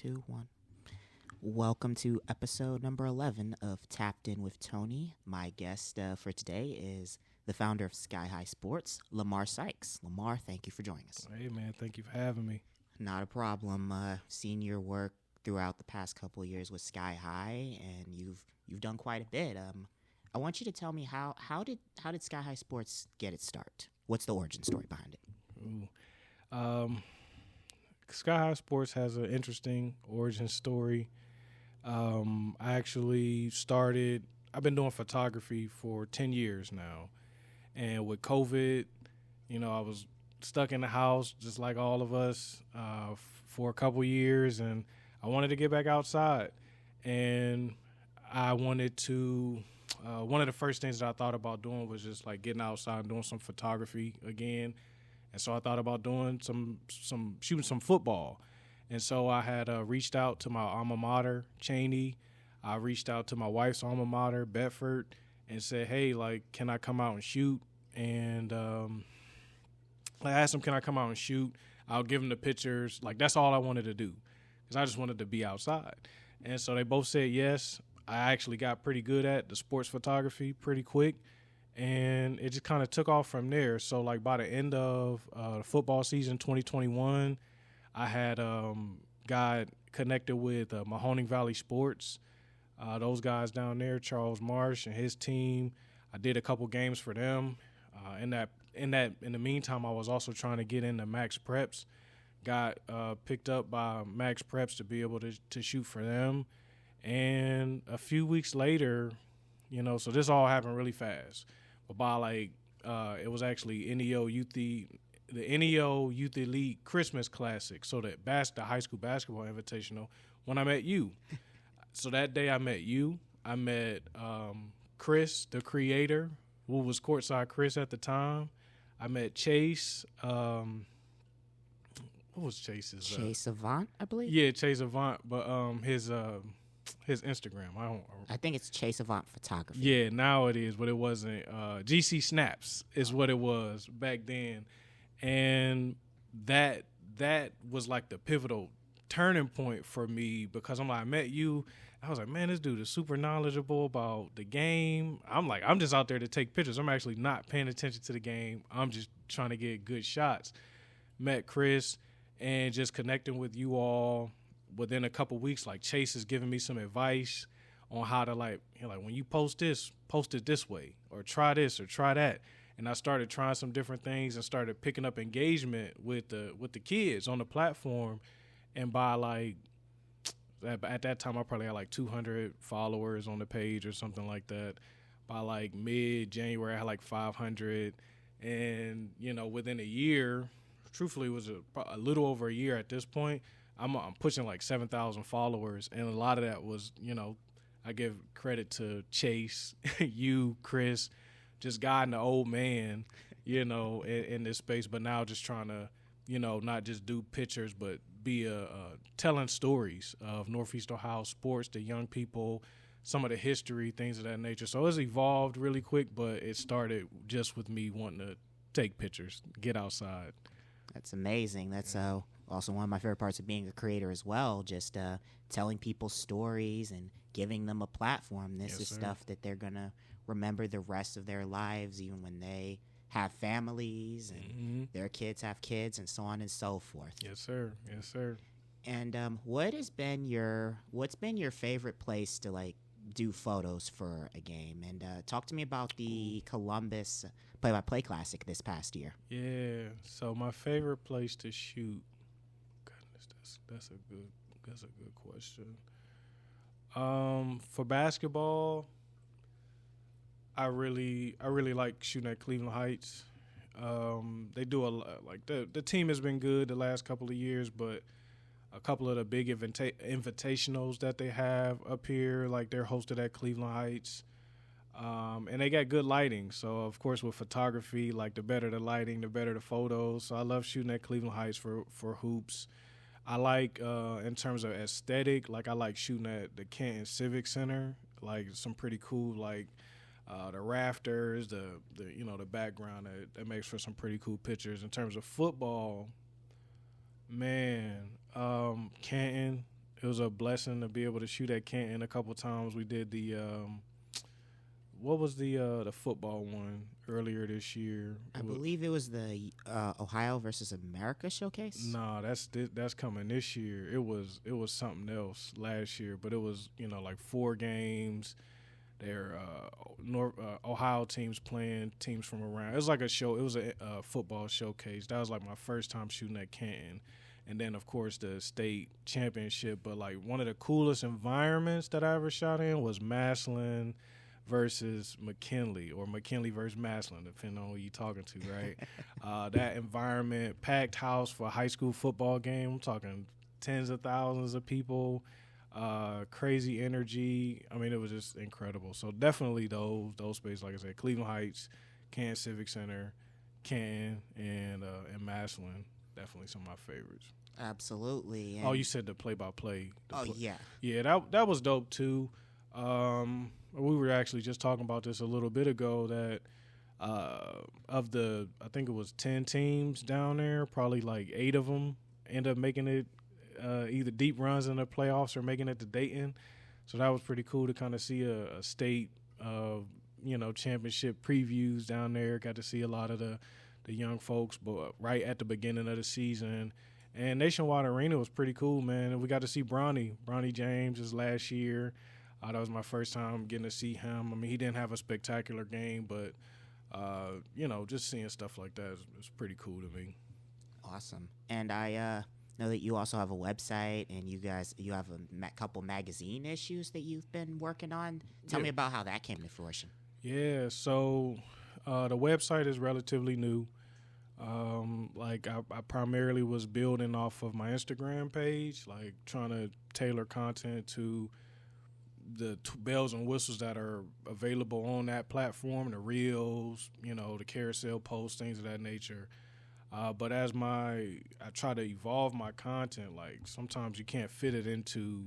two, one. Welcome to episode number 11 of Tapped In with Tony. My guest for today is the founder of Sky High Sportz, Lamar Sykes. Lamar, thank you for joining us. Hey, man, thank you for having me. Not a problem. Seen your work throughout the past couple of years with Sky High, and you've done quite a bit. I want you to tell me how did Sky High Sportz get its start? What's the origin story behind it? Ooh. Sky High Sportz has an interesting origin story. I actually I've been doing photography for 10 years now. And with COVID, I was stuck in the house just like all of us for a couple years, and I wanted to get back outside. And I wanted to, one of the first things that I thought about doing was just like getting outside and doing some photography again. And so I thought about doing shooting some football. And so I had reached out to my alma mater, Cheney. I reached out to my wife's alma mater, Bedford, and said, hey, like, can I come out and shoot? And I asked them, can I come out and shoot? I'll give them the pictures. Like, that's all I wanted to do because I just wanted to be outside. And so they both said yes. I actually got pretty good at the sports photography pretty quick. And it just kind of took off from there. So, like, by the end of the football season 2021, I had got connected with Mahoning Valley Sports. Those guys down there, Charles Marsh and his team. I did a couple games for them. In the meantime, I was also trying to get into Max Preps. Got picked up by Max Preps to be able to shoot for them. And a few weeks later, so this all happened really fast. But by it was actually the NEO Youth Elite Christmas Classic, so the high school basketball invitational, when I met you. So that day I met you. I met Chris, the creator, who was Courtside Chris at the time. I met Chase. What was Chase's? Chase Avant, I believe. Yeah, Chase Avant, but his Instagram. I think it's Chase Avant Photography. Yeah, now it is, but it wasn't. GC Snaps is what it was back then. And that was like the pivotal turning point for me because I met you. I was like, man, this dude is super knowledgeable about the game. I'm just out there to take pictures. I'm actually not paying attention to the game. I'm just trying to get good shots. Met Chris and just connecting with you all within a couple weeks. Like, Chase is giving me some advice on how to when you post it this way, or try this or try that. And I started trying some different things and started picking up engagement with the kids on the platform. And by at that time, I probably had 200 followers on the page or something like that. By mid-January, I had 500. And, within a year, truthfully, it was a little over a year at this point, I'm pushing 7,000 followers. And a lot of that was, I give credit to Chase, you, Chris, just guiding the old man, in this space, but now just trying to, not just do pictures, but be telling stories of Northeast Ohio sports to young people, some of the history, things of that nature. So it's evolved really quick, but it started just with me wanting to take pictures, get outside. That's amazing. That's also one of my favorite parts of being a creator as well, just telling people stories and giving them a platform. This is stuff that they're going to remember the rest of their lives, even when they have families and their kids have kids and so on and so forth. Yes, sir. Yes, sir. And what's been your favorite place to do photos for a game? And talk to me about the Columbus Play-by-Play Classic this past year. Yeah. So my favorite place to shoot. Goodness, that's a good question. For basketball, I really like shooting at Cleveland Heights. They do a lot. The team has been good the last couple of years, but a couple of the big invitationals that they have up here, they're hosted at Cleveland Heights, and they got good lighting. So of course with photography, the better the lighting, the better the photos. So I love shooting at Cleveland Heights for hoops. I like in terms of aesthetic, I like shooting at the Canton Civic Center, some pretty cool the rafters, the background that makes for some pretty cool pictures. In terms of football, man, Canton It was a blessing to be able to shoot at Canton a couple times. We did the what was the football one earlier this year? I believe it was the Ohio versus America showcase. No, that's coming this year. It was something else last year, but it was like 4 games. Their Ohio teams playing teams from around. It was like a show. It was a football showcase. That was like my first time shooting at Canton. And then, of course, the state championship. But, like, one of the coolest environments that I ever shot in was Massillon versus McKinley, or McKinley versus Massillon, depending on who you're talking to, right? That environment, packed house for a high school football game. I'm talking tens of thousands of people. Crazy energy. I mean, it was just incredible. So definitely those spaces, like I said, Cleveland Heights, Canton Civic Center, Canton, and Massillon, definitely some of my favorites. Absolutely. And you said the play-by-play. Yeah. Yeah, that was dope too. We were actually just talking about this a little bit ago that I think it was 10 teams down there, probably like 8 of them end up making it either deep runs in the playoffs or making it to Dayton. So that was pretty cool to kind of see a state, championship previews down there. Got to see a lot of the young folks, but right at the beginning of the season. And Nationwide Arena was pretty cool, man. And we got to see Bronny James his last year. That was my first time getting to see him. I mean, he didn't have a spectacular game, but, just seeing stuff like that is pretty cool to me. Awesome. And I know that you also have a website, and you have a couple magazine issues that you've been working on. Tell me about how that came to fruition. Yeah, so the website is relatively new. I primarily was building off of my Instagram page, like trying to tailor content to the bells and whistles that are available on that platform, the reels, the carousel posts, things of that nature. But as I try to evolve my content, like sometimes you can't fit it into,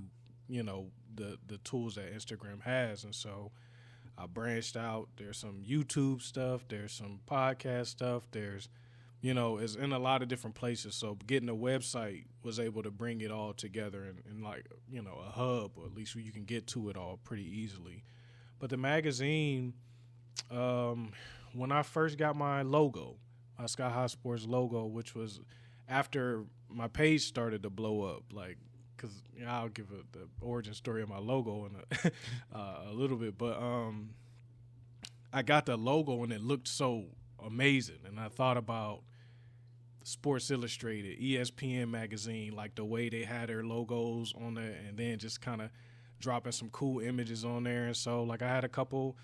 the tools that Instagram has. And so I branched out. There's some YouTube stuff. There's some podcast stuff. There's, it's in a lot of different places. So getting a website was able to bring it all together in like, a hub, or at least where you can get to it all pretty easily. But the magazine, when I first got my logo, my Sky High Sportz logo, which was after my page started to blow up, like, because I'll give the origin story of my logo in a little bit, but I got the logo and it looked so amazing, and I thought about Sports Illustrated, ESPN magazine, like the way they had their logos on there, and then just kind of dropping some cool images on there. And so, like, I had a couple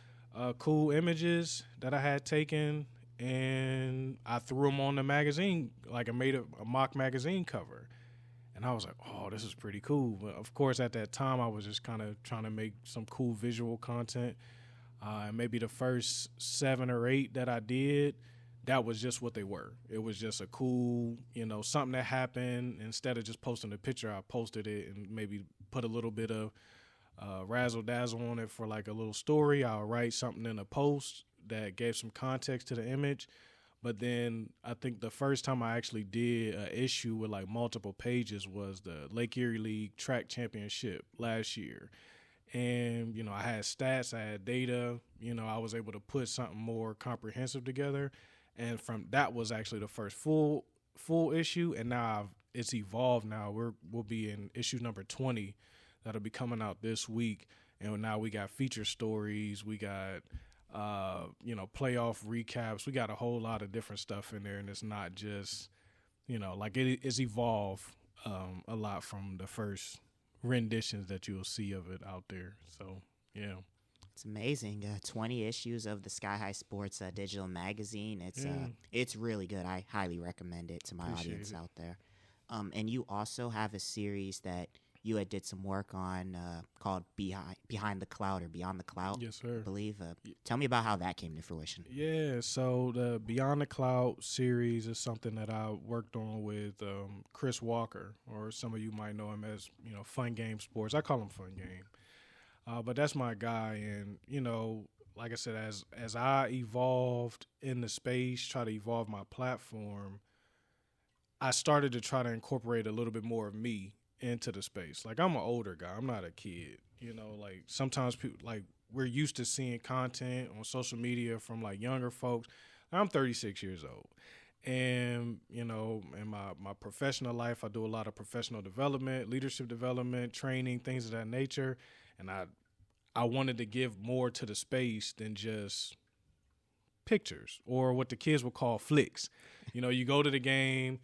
cool images that I had taken, and I threw them on the magazine, like I made a mock magazine cover. And I was like, oh, this is pretty cool. But, of course, at that time, I was just kind of trying to make some cool visual content. And maybe the first 7 or 8 that I did, that was just what they were. It was just a cool, something that happened. Instead of just posting a picture, I posted it and maybe put a little bit of razzle-dazzle on it for like a little story. I'll write something in a post that gave some context to the image. But then I think the first time I actually did an issue with like multiple pages was the Lake Erie League Track Championship last year. And, I had stats, I had data, I was able to put something more comprehensive together. And from that was actually the first full issue. And now it's evolved now. We'll be in issue number 20 that'll be coming out this week. And now we got feature stories. We got, playoff recaps. We got a whole lot of different stuff in there. And it's not just, it's evolved a lot from the first renditions that you'll see of it out there. So, yeah. It's amazing. 20 issues of the Sky High Sportz digital magazine. It's really good. I highly recommend it to my audience out there. And you also have a series that you had did some work on called Behind the Clout or Beyond the Clout. Yes, sir. I believe. Tell me about how that came to fruition. Yeah, so the Beyond the Clout series is something that I worked on with Chris Walker, or some of you might know him as, Fun Game Sports. I call him Fun Game. But that's my guy. And, like I said, as I evolved in the space, try to evolve my platform, I started to try to incorporate a little bit more of me into the space. Like, I'm an older guy. I'm not a kid. You know, like, sometimes people, like, we're used to seeing content on social media from, like, younger folks. I'm 36 years old. And, you know, in my professional life, I do a lot of professional development, leadership development, training, things of that nature. And I wanted to give more to the space than just pictures or what the kids would call flicks. You know, you go to the game,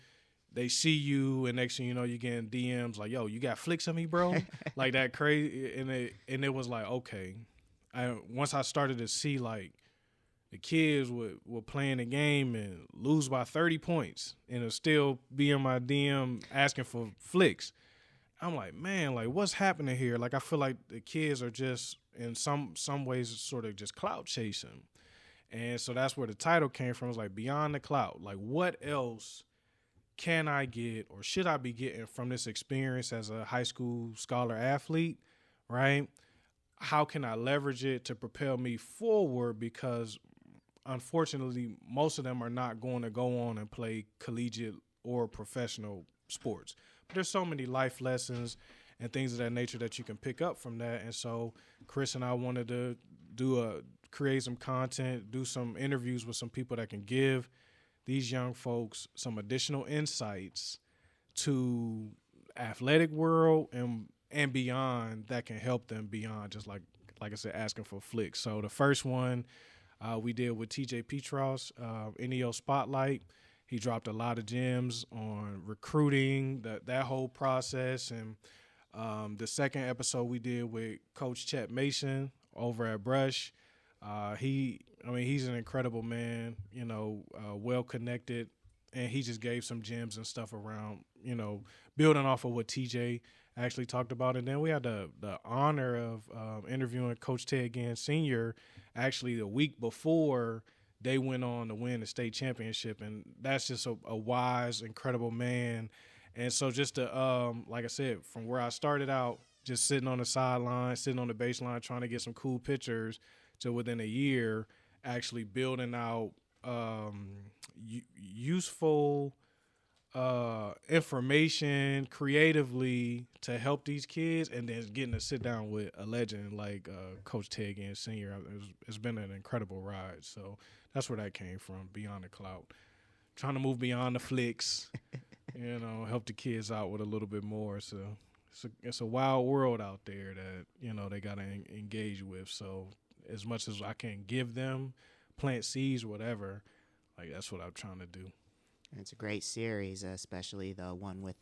they see you, and next thing you know, you're getting DMs like, yo, you got flicks of me, bro? Like that crazy. And it was like, okay. Once I started to see, like, the kids were playing the game and lose by 30 points and it'll still be in my DM asking for flicks. I'm like, man, like, what's happening here? Like, I feel like the kids are just, in some ways, sort of just clout chasing. And so that's where the title came from. It was like, Beyond the Clout. Like, what else can I get or should I be getting from this experience as a high school scholar athlete, right? How can I leverage it to propel me forward? Because unfortunately, most of them are not going to go on and play collegiate or professional sports. But there's so many life lessons and things of that nature that you can pick up from that. And so Chris and I wanted to create some content, do some interviews with some people that can give these young folks some additional insights to athletic world and beyond that can help them beyond just like I said, asking for flicks. So the first one we did with TJ Petros, NEO Spotlight. He dropped a lot of gems on recruiting, that whole process. And the second episode we did with Coach Chet Mason over at Brush. He's an incredible man, you know, well-connected, and he just gave some gems and stuff around, you know, building off of what TJ actually talked about. And then we had the honor of interviewing Coach Ted Ginn Sr. actually the week before they went on to win the state championship. And that's just a wise, incredible man. And so just to, like I said, from where I started out, just sitting on the sideline, sitting on the baseline, trying to get some cool pictures, to within a year actually building out useful information creatively to help these kids, and then getting to sit down with a legend like Coach Ted Ginn Sr. It's been an incredible ride. So that's where that came from, Beyond the Clout. Trying to move beyond the flicks, you know, help the kids out with a little bit more. So it's a wild world out there that, you know, they got to engage with. So as much as I can give them, plant seeds, whatever, like that's what I'm trying to do. It's a great series, especially the one with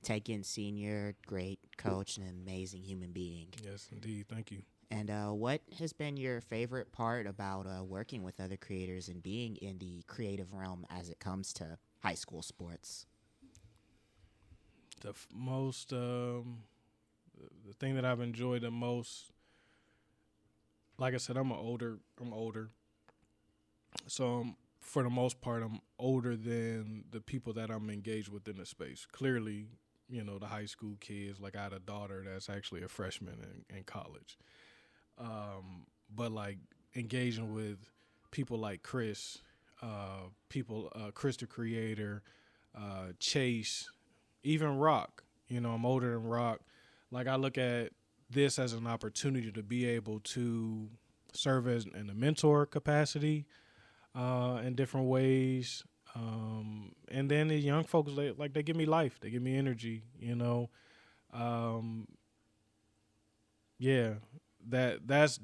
Ted Ginn Sr., great coach and an amazing human being. Yes, indeed. Thank you. And what has been your favorite part about working with other creators and being in the creative realm as it comes to high school sports? The thing that I've enjoyed the most, like I said, I'm older. So for the most part, I'm older than the people that I'm engaged with in the space. Clearly, you know, the high school kids, like I had a daughter that's actually a freshman in college. But like engaging with people like Chris, Chris the Creator, Chase, even Rock, you know, I'm older than Rock. Like I look at this as an opportunity to be able to serve as in a mentor capacity in different ways. And then the young folks, they give me life. They give me energy, you know. Yeah, that's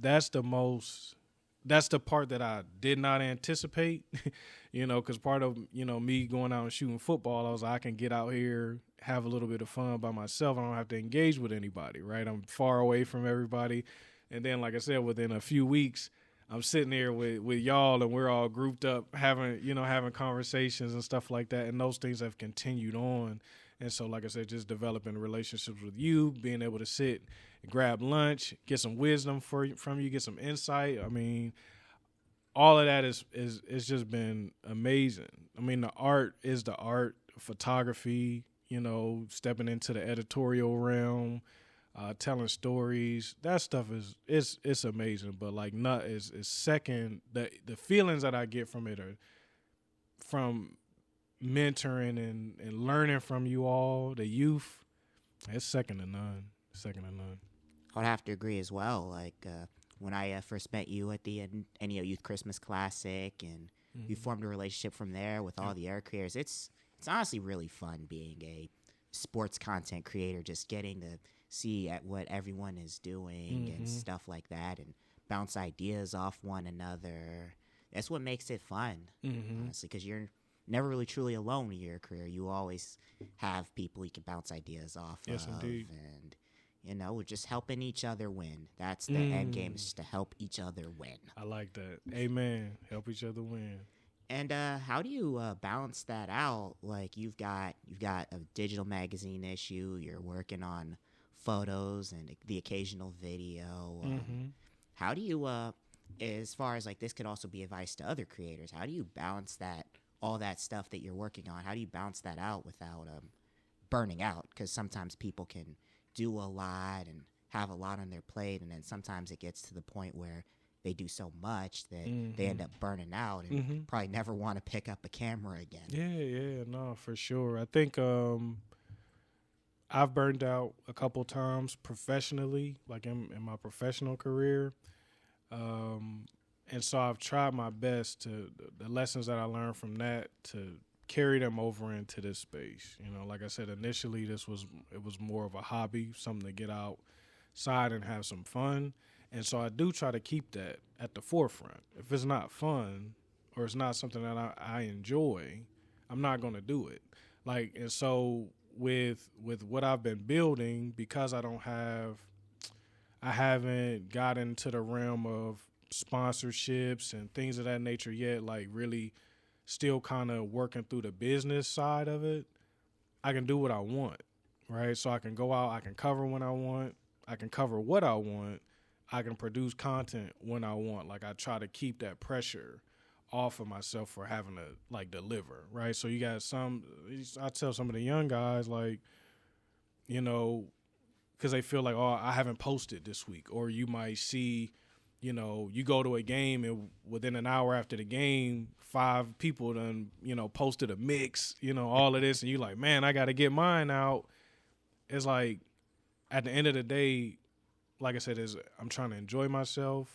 the part that I did not anticipate, you know, because part of, you know, me going out and shooting football, I was like, I can get out here, have a little bit of fun by myself. I don't have to engage with anybody, right? I'm far away from everybody. And then, like I said, within a few weeks, I'm sitting there with y'all, and we're all grouped up having conversations and stuff like that. And those things have continued on. And so, like I said, just developing relationships with you, being able to sit and grab lunch, get some wisdom from you, get some insight. I mean, all of that is just been amazing. I mean, the art is the art, photography, you know, stepping into the editorial realm, telling stories. That stuff it's amazing. But like nut is second. The feelings that I get from it are from mentoring and learning from you all, the youth, It's second to none. Second to none. I would have to agree as well. Like when I first met you at the NEO Youth Christmas Classic, and we formed a relationship from there with all the air creators. It's honestly really fun being a sports content creator, just getting to see at what everyone is doing and stuff like that, and bounce ideas off one another. That's what makes it fun, honestly, because you're never really truly alone in your career. You always have people you can bounce ideas off Yes, of, indeed. and we're just helping each other win. That's the end game, is just to help each other win. I like that. Amen. Help each other win. And how do you balance that out? Like you've got a digital magazine issue. You're working on photos and the occasional video. How do you, as far as like this could also be advice to other creators, how do you balance that, all that stuff that you're working on? How do you balance that out without burning out? Because sometimes people can do a lot and have a lot on their plate, and then sometimes it gets to the point where they do so much that they end up burning out and probably never want to pick up a camera again. Yeah, no, for sure. I think I've burned out a couple times professionally, like in my professional career. And so I've tried my best to, the lessons that I learned from that, to carry them over into this space. Like I said, initially it was more of a hobby, something to get outside and have some fun. And so I do try to keep that at the forefront. If it's not fun or it's not something that I enjoy, I'm not going to do it. And so with what I've been building, because I haven't gotten into the realm of sponsorships and things of that nature yet, like really still kind of working through the business side of it, I can do what I want, right? So I can go out, I can cover when I want, I can cover what I want, I can produce content when I want. Like I try to keep that pressure off of myself for having to like deliver, right? So you got I tell some of the young guys, like, because they feel like, oh, I haven't posted this week. Or you might see, you go to a game and within an hour after the game, 5 people done, posted a mix, all of this. And you're like, man, I got to get mine out. It's like, at the end of the day, like I said, I'm trying to enjoy myself.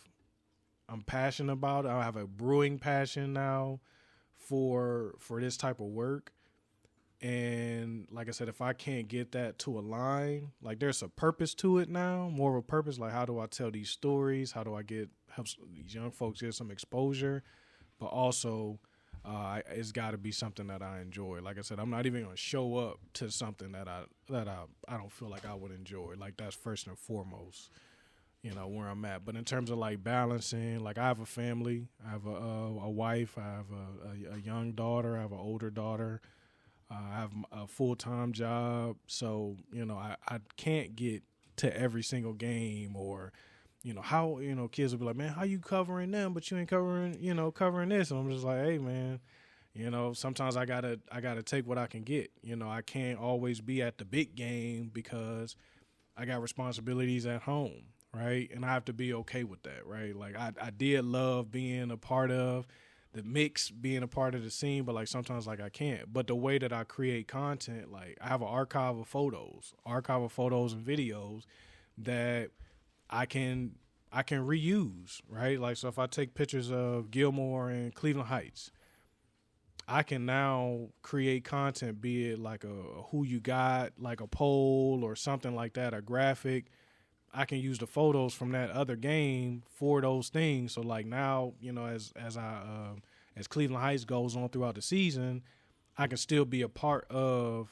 I'm passionate about it. I have a brewing passion now for this type of work. And like I said, if I can't get that to align, like there's a purpose to it now, more of a purpose. Like, how do I tell these stories? How do I help these young folks get some exposure? But also, it's got to be something that I enjoy. Like I said, I'm not even going to show up to something that I don't feel like I would enjoy. Like that's first and foremost, where I'm at. But in terms of like balancing, like I have a family, I have a wife, I have a young daughter, I have an older daughter. I have a full-time job, so, I can't get to every single game, or, how, kids will be like, man, how you covering them, but you ain't covering this. And I'm just like, hey, man, sometimes I gotta take what I can get. I can't always be at the big game because I got responsibilities at home, right? And I have to be okay with that, right? Like I did love being a part of the mix, being a part of the scene, but like sometimes like I can't. But the way that I create content, like I have an archive of photos and videos that I can reuse, right? Like, so if I take pictures of Gilmore and Cleveland Heights, I can now create content, be it like a who you got, like a poll or something like that, a graphic. I can use the photos from that other game for those things. So like now, as Cleveland Heights goes on throughout the season, I can still be a part of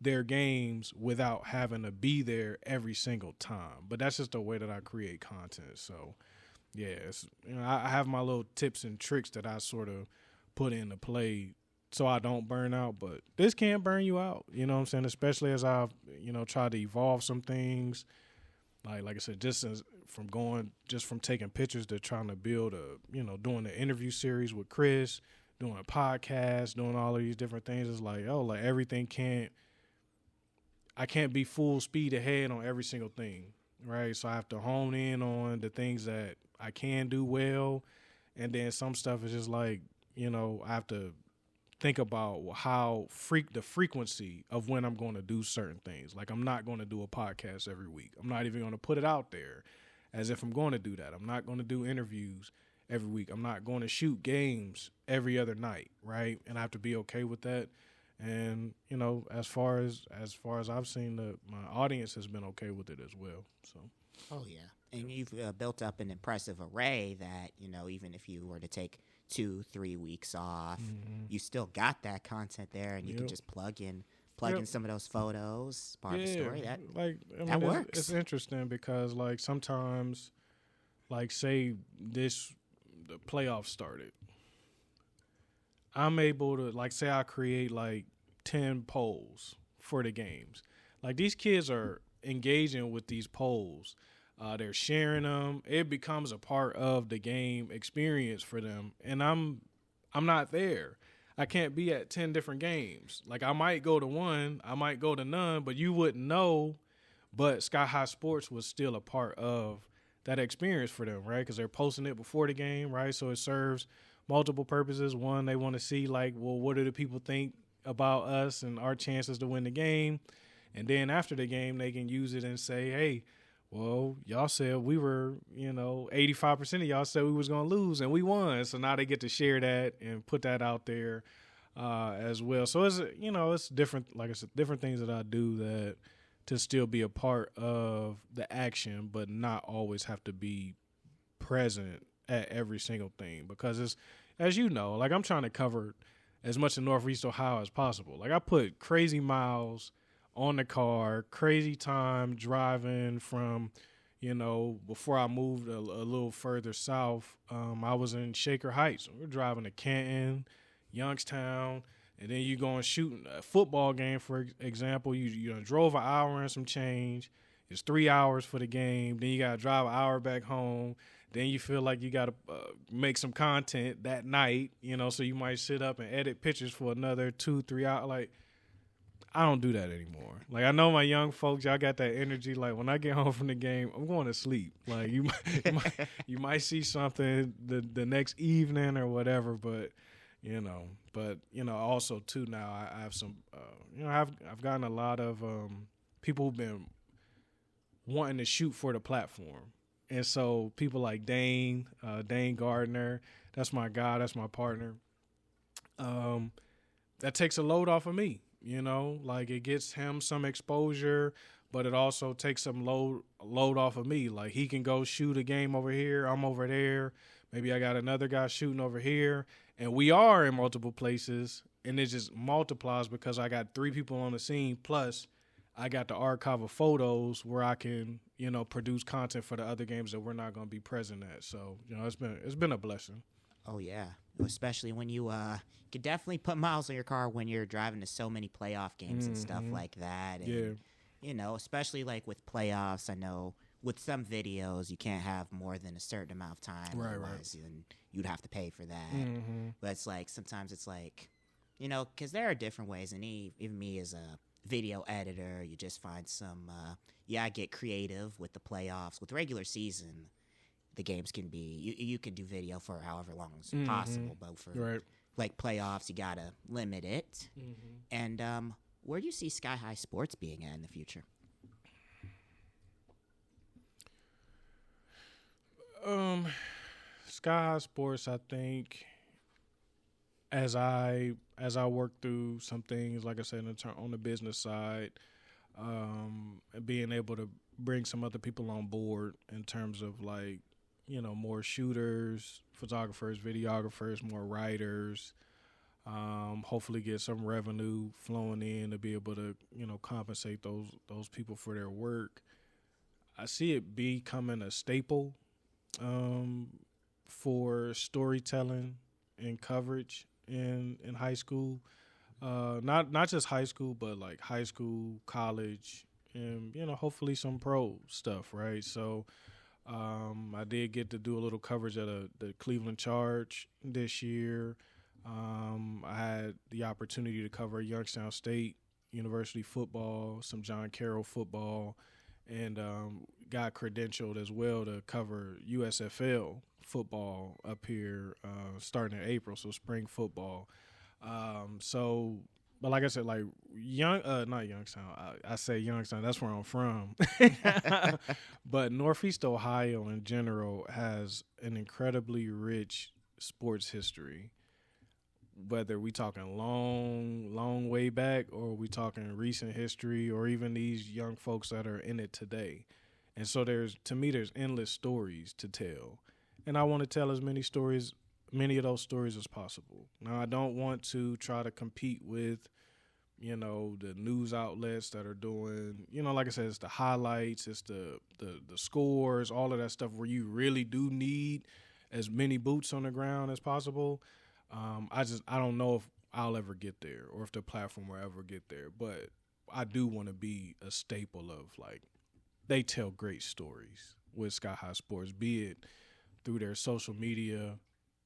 their games without having to be there every single time. But that's just the way that I create content. So yeah, I have my little tips and tricks that I sort of put into play so I don't burn out. But this can burn you out, you know what I'm saying? Especially as I've, tried to evolve some things. Like I said, just from taking pictures to trying to build doing an interview series with Chris, doing a podcast, doing all of these different things. It's like, everything I can't be full speed ahead on every single thing, right? So I have to hone in on the things that I can do well. And then some stuff is just like, I have to think about how the frequency of when I'm going to do certain things. Like I'm not going to do a podcast every week. I'm not even going to put it out there as if I'm going to do that. I'm not going to do interviews every week. I'm not going to shoot games every other night, right? And I have to be okay with that. And you know, as far as I've seen, my audience has been okay with it as well. So. Oh yeah, and you've built up an impressive array that, you know, even if you were to take 2-3 weeks off, you still got that content there, and you can just plug in some of those photos, part of the story. That works. It's interesting because like sometimes, like say the playoffs started, I'm able to like say I create like 10 polls for the games. Like these kids are engaging with these polls. They're sharing them. It becomes a part of the game experience for them. And I'm not there. I can't be at 10 different games. Like I might go to one, I might go to none, but you wouldn't know. But Sky High Sportz was still a part of that experience for them, right? Because they're posting it before the game, right? So it serves multiple purposes. One, they want to see like, well, what do the people think about us and our chances to win the game? And then after the game, they can use it and say, hey, well, y'all said we were, 85% of y'all said we was going to lose, and we won. So now they get to share that and put that out there as well. So it's different, like I said, different things that I do that to still be a part of the action, but not always have to be present at every single thing. Because it's, as you know, like I'm trying to cover as much of Northeast Ohio as possible. Like I put crazy miles on the car, crazy time driving from, before I moved a little further south, I was in Shaker Heights. We're driving to Canton, Youngstown, and then you go and shoot a football game, for example. You drove an hour and some change. It's 3 hours for the game. Then you got to drive an hour back home. Then you feel like you got to make some content that night, so you might sit up and edit pictures for another 2-3 hours. Like, I don't do that anymore. Like, I know my young folks, y'all got that energy. Like, when I get home from the game, I'm going to sleep. Like, you might see something the next evening or whatever, but also too now I have some, I've gotten a lot of people who've been wanting to shoot for the platform. And so people like Dane Gardner, that's my guy, that's my partner. That takes a load off of me. Like it gets him some exposure, but it also takes some load off of me. Like he can go shoot a game over here, I'm over there. Maybe I got another guy shooting over here, and we are in multiple places, and it just multiplies because I got 3 people on the scene, plus I got the archive of photos where I can, produce content for the other games that we're not going to be present at. So, it's been a blessing. Oh, yeah. Especially when you could definitely put miles on your car when you're driving to so many playoff games and stuff like that. And, especially like with playoffs, I know with some videos you can't have more than a certain amount of time. Right. And you'd have to pay for that. But it's like sometimes it's like, because there are different ways. And even me as a video editor, you just find some, I get creative with the playoffs. With regular season, the games can be, you can do video for however long as possible, but for like playoffs, you gotta limit it. And where do you see Sky High Sportz being at in the future? Sky High Sportz, I think, as I work through some things, like I said, on the business side, and being able to bring some other people on board in terms of like, more shooters, photographers, videographers, more writers, hopefully get some revenue flowing in to be able to, compensate those people for their work. I see it becoming a staple for storytelling and coverage in high school. Not just high school, but like high school, college, and, hopefully some pro stuff, right? So I did get to do a little coverage at the Cleveland Charge this year. I had the opportunity to cover Youngstown State University football, some John Carroll football, and got credentialed as well to cover USFL football up here starting in April, so spring football. So, but like I said, like not Youngstown. I say Youngstown. That's where I'm from. But Northeast Ohio in general has an incredibly rich sports history. Whether we talking long way back, or we talking recent history, or even these young folks that are in it today. And so there's endless stories to tell. And I want to tell as many of those stories as possible. Now, I don't want to try to compete with, the news outlets that are doing, like I said, it's the highlights, it's the scores, all of that stuff where you really do need as many boots on the ground as possible. I don't know if I'll ever get there or if the platform will ever get there, but I do want to be a staple of, like, they tell great stories with Sky High Sportz, be it through their social media,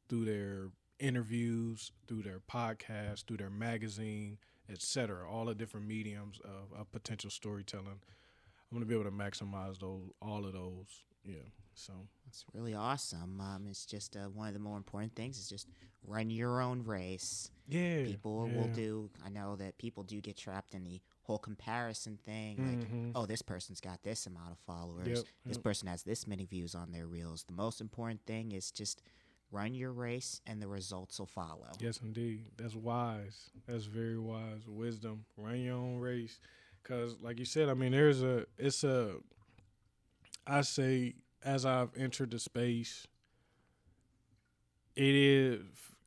through their interviews, through their podcast, through their magazine, etc. All the different mediums of potential storytelling. I'm going to be able to maximize all of those. Yeah, so it's really awesome. It's just one of the more important things is just run your own race. Yeah, people will do. I know that people do get trapped in the whole comparison thing. Like, oh, this person's got this amount of followers. This person has this many views on their reels. The most important thing is just run your race, and the results will follow. Yes, indeed. That's wise. That's very wise wisdom. Run your own race, because, like you said, I mean, I say, as I've entered the space, it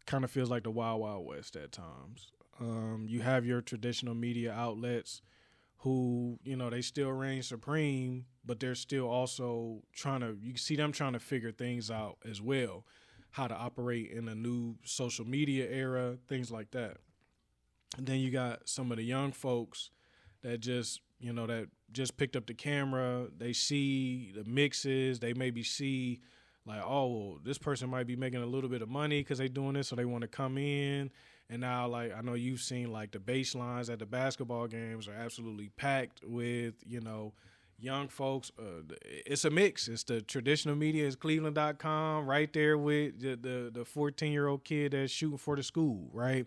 kind of feels like the Wild Wild West at times. You have your traditional media outlets who, they still reign supreme, but they're still also you see them trying to figure things out as well, how to operate in a new social media era, things like that. And then you got some of the young folks that just picked up the camera. They see the mixes. They maybe see, like, oh, well, this person might be making a little bit of money because they're doing this, so they want to come in. And now, like, I know you've seen, like, the baselines at the basketball games are absolutely packed with, young folks. It's a mix. It's the traditional media. It's Cleveland.com right there with the 14-year-old kid that's shooting for the school, right?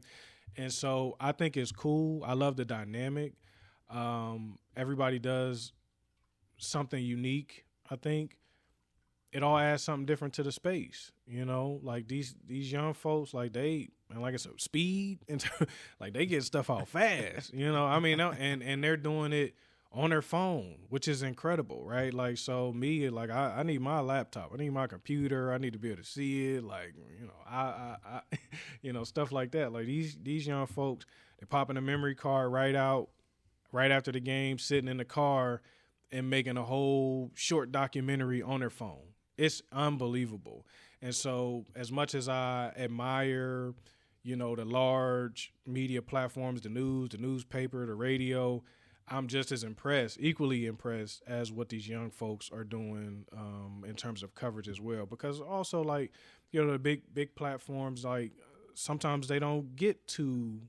And so I think it's cool. I love the dynamic. Everybody does something unique, I think. It all adds something different to the space, like these young folks, like like I said, speed, and like they get stuff out fast, I mean, and they're doing it on their phone, which is incredible, right? Like, so me, like, I need my laptop, I need my computer, I need to be able to see it, like, I stuff like that. Like these young folks, they popping a memory card right after the game, sitting in the car and making a whole short documentary on their phone. It's unbelievable. And so as much as I admire, the large media platforms, the news, the newspaper, the radio, I'm just as equally impressed as what these young folks are doing in terms of coverage as well. Because also, like, the big platforms, like, sometimes they don't get to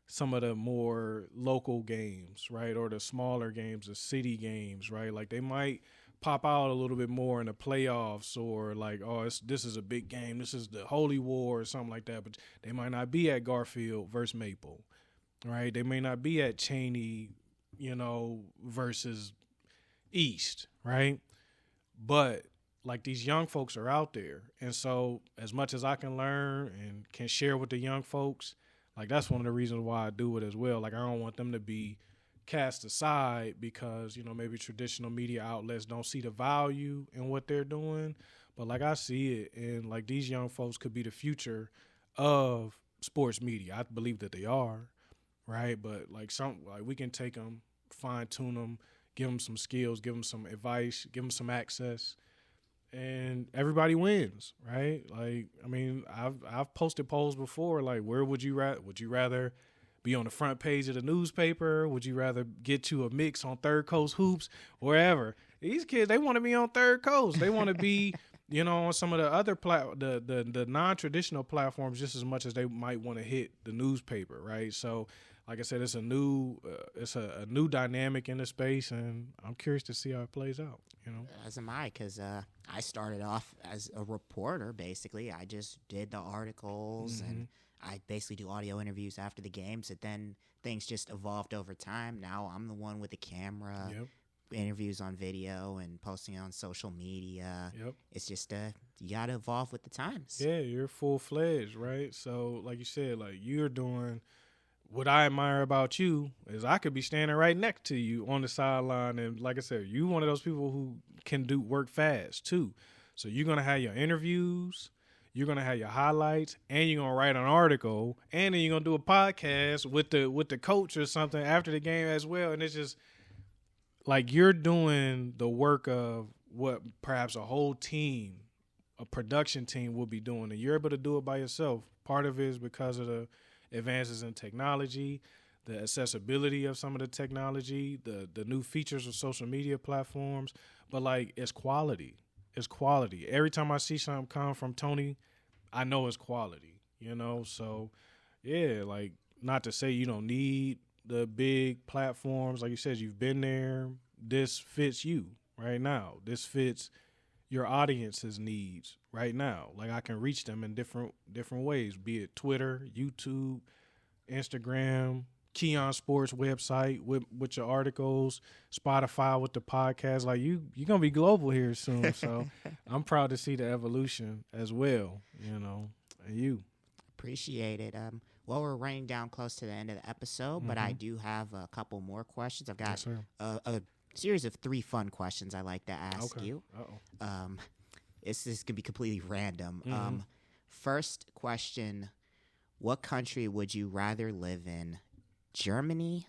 some of the more local games, right, or the smaller games, the city games, right? Like, they might pop out a little bit more in the playoffs, or like, oh, this is a big game, this is the Holy War or something like that, but they might not be at Garfield versus Maple, right? They may not be at Cheney, versus East, right? But, like, these young folks are out there. And so as much as I can learn and can share with the young folks, like, that's one of the reasons why I do it as well. Like, I don't want them to be cast aside because, maybe traditional media outlets don't see the value in what they're doing. But, like, I see it, and, like, these young folks could be the future of sports media. I believe that they are, right? But, like, we can take them, fine-tune them, give them some skills, give them some advice, give them some access, and everybody wins, right? Like, I mean, I've posted polls before, like, where would you rather be on the front page of the newspaper? Would you rather get you a mix on Third Coast Hoops, wherever? These kids, they want to be on Third Coast. They want to be, on some of the other the non-traditional platforms just as much as they might want to hit the newspaper, right? So, like I said, it's a new dynamic in the space, and I'm curious to see how it plays out. As am I, because I started off as a reporter. Basically, I just did the articles and I basically do audio interviews after the games, and then things just evolved over time. Now I'm the one with the camera, interviews on video, and posting on social media. It's just you got to evolve with the times. Yeah, you're full-fledged, right? So, like you said, like you're doing what I admire about you is I could be standing right next to you on the sideline, and like I said, you one of those people who can do work fast too. So you're gonna have your interviews, you're gonna have your highlights, and you're gonna write an article, and then you're gonna do a podcast with the coach or something after the game as well. And it's just like you're doing the work of what perhaps a whole team, a production team, will be doing, and you're able to do it by yourself. Part of it is because of the advances in technology, the accessibility of some of the technology, the new features of social media platforms. But like, it's quality. It's quality. Every time I see something come from Tony, I know it's quality, you know? So yeah, like, not to say you don't need the big platforms. Like you said, you've been there. This fits you right now. This fits your audience's needs right now. Like, I can reach them in different ways, be it Twitter, YouTube, Instagram, Keon Sports website with your articles, Spotify with the podcast. Like, you're going to be global here soon. So I'm proud to see the evolution as well, you know, and you. Appreciate it. Well, we're running down close to the end of the episode, but I do have a couple more questions. I've got a series of 3 fun questions I like to ask you. This is going to be completely random. First question, what country would you rather live in, Germany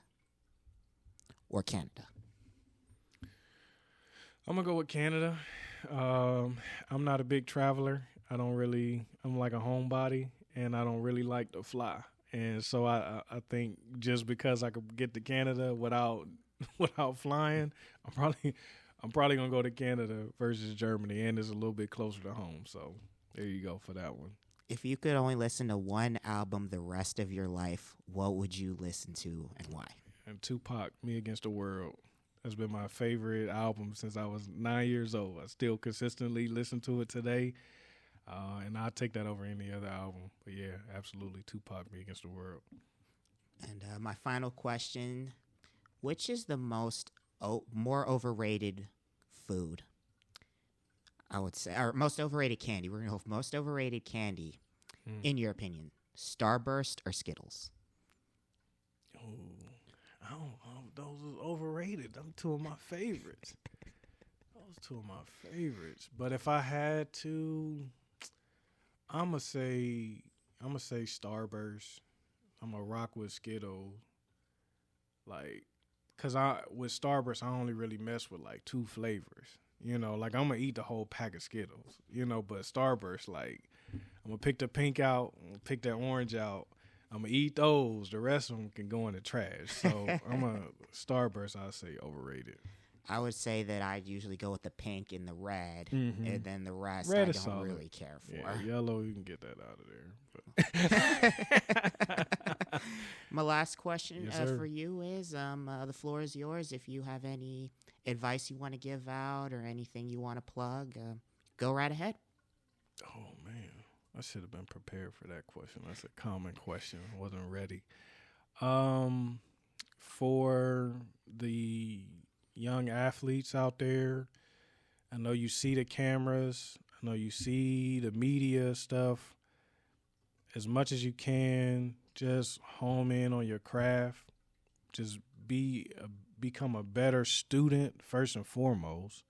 or Canada? I'm going to go with Canada. I'm not a big traveler. I'm like a homebody, and I don't really like to fly. And so I think just because I could get to Canada without flying, I'm probably gonna go to Canada versus Germany, and it's a little bit closer to home. So there you go for that one. If you could only listen to one album the rest of your life, what would you listen to and why? And Tupac, Me Against the World, has been my favorite album since I was 9 years old. I still consistently listen to it today, and I'll take that over any other album. But yeah, absolutely, Tupac, Me Against the World. And my final question. Which is the more overrated food? I would say, or most overrated candy. We're going to go with most overrated candy, in your opinion. Starburst or Skittles? Oh, those are overrated. Those 2 of my favorites. But if I had to, I'm gonna say Starburst. I'm gonna rock with Skittles. Like, cause with Starburst, I only really mess with like 2 flavors. You know, like I'm gonna eat the whole pack of Skittles. You know, but Starburst, like, I'm gonna pick the pink out, I'm gonna pick that orange out. I'm gonna eat those. The rest of them can go in the trash. So I'm a Starburst. I'd say overrated. I would say that I'd usually go with the pink and the red, and then the rest red I don't solid. really care for. Yeah, yellow, you can get that out of there. But. My last question Yes, for you is, the floor is yours. If you have any advice you want to give out or anything you want to plug, go right ahead. Oh, man. I should have been prepared for that question. That's a common question. I wasn't ready. For the young athletes out there, I know you see the cameras. I know you see the media stuff. As much as you can, just home in on your craft. Just become a better student first and foremost.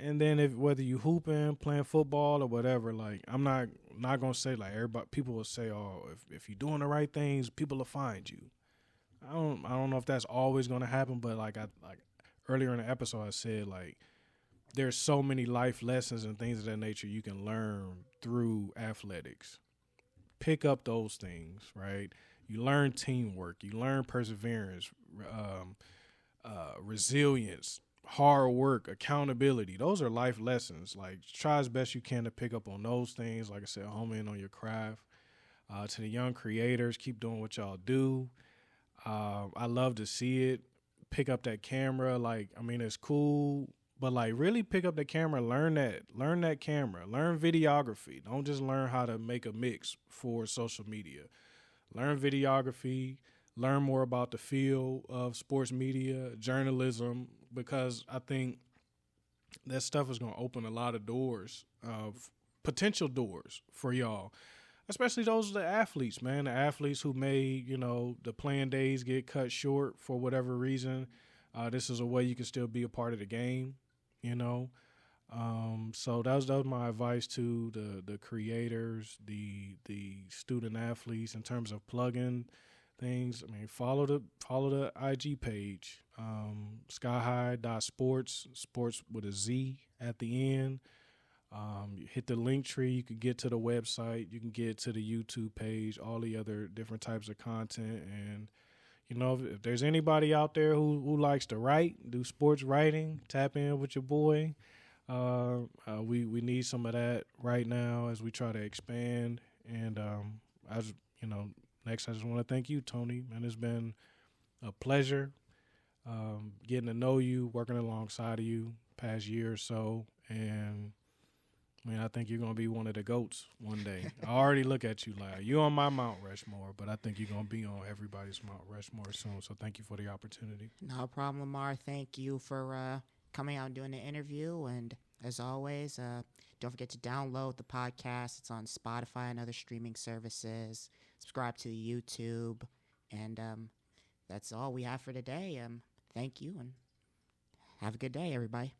And then whether you hooping, playing football, or whatever, like, I'm not gonna say like everybody. People will say, "Oh, if you're doing the right things, people will find you." I don't know if that's always gonna happen, but like earlier in the episode, I said like there's so many life lessons and things of that nature you can learn through athletics. Pick up those things, right? You learn teamwork, you learn perseverance, resilience, hard work, accountability. Those are life lessons. Like, try as best you can to pick up on those things. Like I said, home in on your craft. To the young creators, keep doing what y'all do. I love to see it. Pick up that camera. Like, I mean, it's cool But like really pick up the camera, learn that camera, learn videography. Don't just learn how to make a mix for social media. Learn videography, learn more about the field of sports media, journalism, because I think that stuff is going to open a lot of doors, potential doors for y'all, especially those the athletes, man. The athletes who may, the playing days get cut short for whatever reason. This is a way you can still be a part of the game, So that was my advice to the creators, the student athletes in terms of plugging things. I mean, follow the IG page, skyhigh.sports, sports with a Z at the end. Hit the link tree. You can get to the website. You can get to the YouTube page, all the other different types of content. And, if there's anybody out there who likes to write, do sports writing, tap in with your boy. We need some of that right now as we try to expand. And, next, I just want to thank you, Tony. Man, it's been a pleasure getting to know you, working alongside of you past year or so. And, I think you're going to be one of the GOATs one day. I already look at you like you're on my Mount Rushmore, but I think you're going to be on everybody's Mount Rushmore soon. So thank you for the opportunity. No problem, Lamar. Thank you for coming out and doing the interview. And as always, don't forget to download the podcast. It's on Spotify and other streaming services. Subscribe to the YouTube. And that's all we have for today. Thank you, and have a good day, everybody.